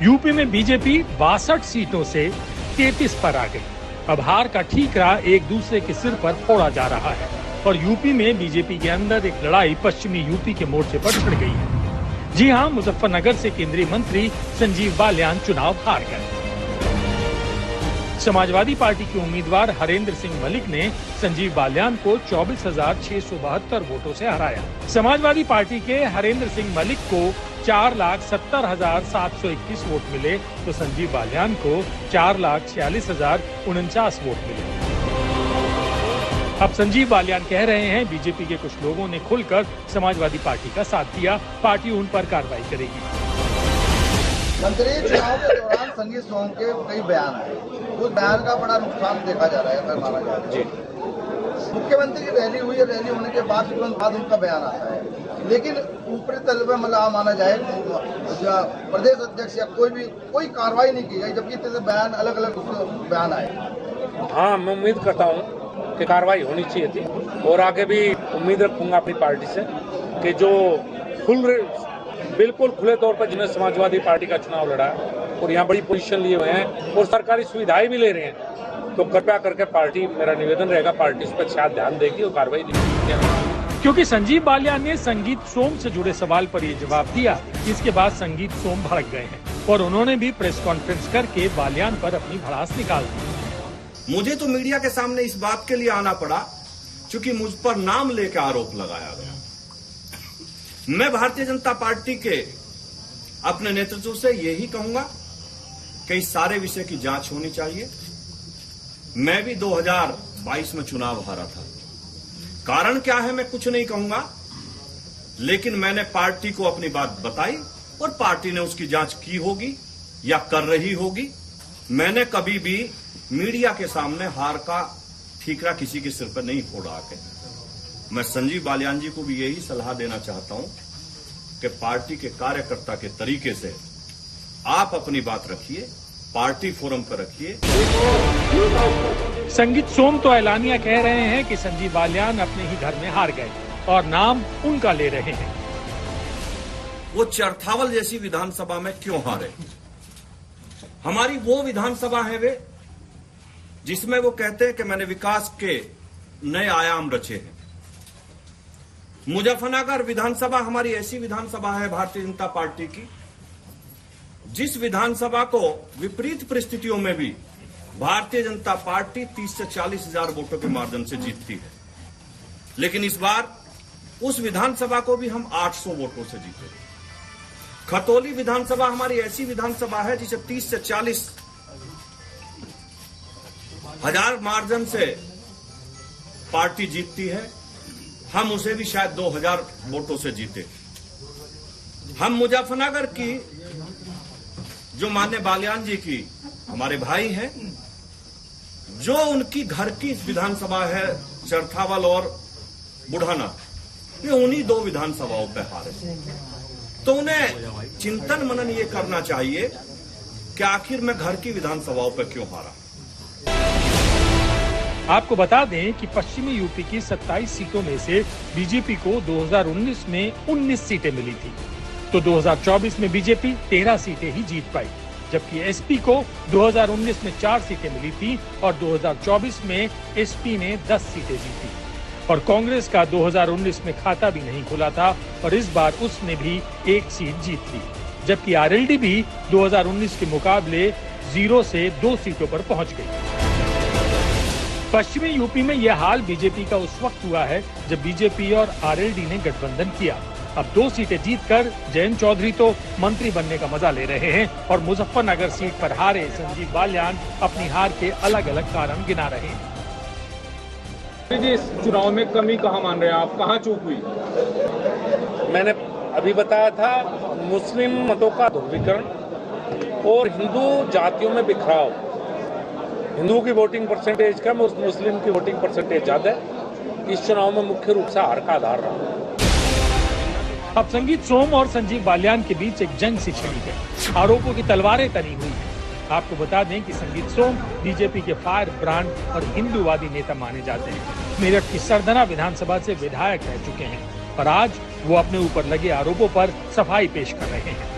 UP में BJP 62 सीटों से 33 पर आ गई। अब हार का ठीकरा एक दूसरे के सिर पर फोड़ा जा रहा है और यूपी में बीजेपी के अंदर एक लड़ाई पश्चिमी यूपी के मोर्चे पर छिड़ गई है। जी हां, मुजफ्फरनगर से केंद्रीय मंत्री संजीव बालियान चुनाव हार गए। समाजवादी पार्टी के उम्मीदवार हरेंद्र सिंह मलिक ने संजीव बालियान को 24,672 वोटों से हराया। समाजवादी पार्टी के हरेंद्र सिंह मलिक को 4,70,721 वोट मिले तो संजीव बालियान को 4,46,049 वोट मिले। अब संजीव बालियान कह रहे हैं बीजेपी के कुछ लोगों ने खुलकर समाजवादी पार्टी का साथ दिया, पार्टी उन पर कार्रवाई करेगी। मंत्री चुनाव के दौरान संजीव सोम के कई बयान आए, उस बयान का बड़ा नुकसान देखा जा रहा है, अगर माना जाए। मुख्यमंत्री की रैली हुई, रैली होने के बाद तुरंत बाद उनका बयान आता है, लेकिन ऊपरी तल पे मतलब माना जाए प्रदेश अध्यक्ष या कोई कार्रवाई नहीं की गई, जबकि इतने बयान अलग अलग बयान आए। हाँ, मैं उम्मीद करता हूँ कि कार्रवाई होनी चाहिए थी और आगे भी उम्मीद रखूंगा अपनी पार्टी से कि जो बिल्कुल खुले तौर पर जिन्हें समाजवादी पार्टी का चुनाव लड़ा है और यहाँ बड़ी पोजीशन लिए हुए हैं और सरकारी सुविधाएं भी ले रहे हैं, तो कृपया करके पार्टी, मेरा निवेदन रहेगा, पार्टी इस पर शायद ध्यान देगी और कार्रवाई देगी। क्योंकि संजीव बालियान ने संगीत सोम से जुड़े सवाल पर ये जवाब दिया, इसके बाद संगीत सोम भड़क गए हैं और उन्होंने भी प्रेस कॉन्फ्रेंस करके बालियान पर अपनी भड़ास निकाल दी। मुझे तो मीडिया के सामने इस बात के लिए आना पड़ा क्योंकि मुझ पर नाम लेकर आरोप लगाया गया। मैं भारतीय जनता पार्टी के अपने नेतृत्व से यही कहूंगा कि इस सारे विषय की जांच होनी चाहिए। मैं भी 2022 में चुनाव हारा था। कारण क्या है मैं कुछ नहीं कहूंगा, लेकिन मैंने पार्टी को अपनी बात बताई और पार्टी ने उसकी जांच की होगी या कर रही होगी। मैंने कभी भी मीडिया के सामने हार का ठीकरा किसी के सिर पर नहीं फोड़ा के। मैं संजीव बालियान जी को भी यही सलाह देना चाहता हूं कि पार्टी के कार्यकर्ता के तरीके से आप अपनी बात रखिए, पार्टी फोरम पर रखिए। संगीत सोम तो ऐलानिया कह रहे हैं कि संजीव बालियान अपने ही घर में हार गए और नाम उनका ले रहे हैं। वो चरथावल जैसी विधानसभा में क्यों हारे? हमारी वो विधानसभा है वे जिसमें वो कहते हैं कि मैंने विकास के नए आयाम रचे हैं। मुजफ्फरनगर विधानसभा हमारी ऐसी विधानसभा है भारतीय जनता पार्टी की, जिस विधानसभा को विपरीत परिस्थितियों में भी भारतीय जनता पार्टी 30 से 40 हजार वोटों के मार्जिन से जीतती है। लेकिन इस बार उस विधानसभा को भी हम 800 वोटों से जीते। खतौली विधानसभा हमारी ऐसी विधानसभा है जिसे 30 से 40 हजार मार्जिन से पार्टी जीतती है। हम उसे भी शायद 2000 वोटों से जीते। हम मुजफ्फरनगर की जो माननीय बालियान जी की हमारे भाई हैं, जो उनकी घर की विधानसभा है चरथावल और बुढ़ाना, ये उन्हीं दो विधानसभाओं पे हारे। तो उन्हें चिंतन मनन ये करना चाहिए कि आखिर मैं घर की विधानसभाओं पे क्यों हारा। आपको बता दें कि पश्चिमी यूपी की 27 सीटों में से बीजेपी को 2019 में 19 सीटें मिली थी, तो 2024 में बीजेपी 13 सीटें ही जीत पाई, जबकि एसपी को 2019 में 4 सीटें मिली थी और 2024 में एसपी ने 10 सीटें जीती। और कांग्रेस का 2019 में खाता भी नहीं खुला था और इस बार उसने भी 1 सीट जीत ली, जबकि आरएलडी भी 2019 के मुकाबले 0 से 2 सीटों पर पहुंच गई। पश्चिमी यूपी में यह हाल बीजेपी का उस वक्त हुआ है जब बीजेपी और आरएलडी ने गठबंधन किया। अब 2 सीटें जीतकर जयंत चौधरी तो मंत्री बनने का मजा ले रहे हैं और मुजफ्फरनगर सीट पर हारे संजीव बालियान अपनी हार के अलग अलग कारण गिना रहे हैं। इस चुनाव में कमी कहाँ मान रहे हैं आप, कहाँ चूक हुई? मैंने अभी बताया था, मुस्लिम मतों का ध्रुवीकरण और हिंदू जातियों में बिखराव। हिंदुओं की वोटिंग परसेंटेज कम और मुस्लिम की वोटिंग परसेंटेज ज्यादा है। इस चुनाव में मुख्य रूप से हार का आधार रहा। अब संगीत सोम और संजीव बालियान के बीच एक जंग सी छिड़ी है, आरोपों की तलवारें तनी हुई हैं। आपको बता दें कि संगीत सोम बीजेपी के फायर ब्रांड और हिंदूवादी नेता माने जाते हैं। मेरठ की सरधना विधानसभा से विधायक रह चुके हैं और आज वो अपने ऊपर लगे आरोपों पर सफाई पेश कर रहे हैं।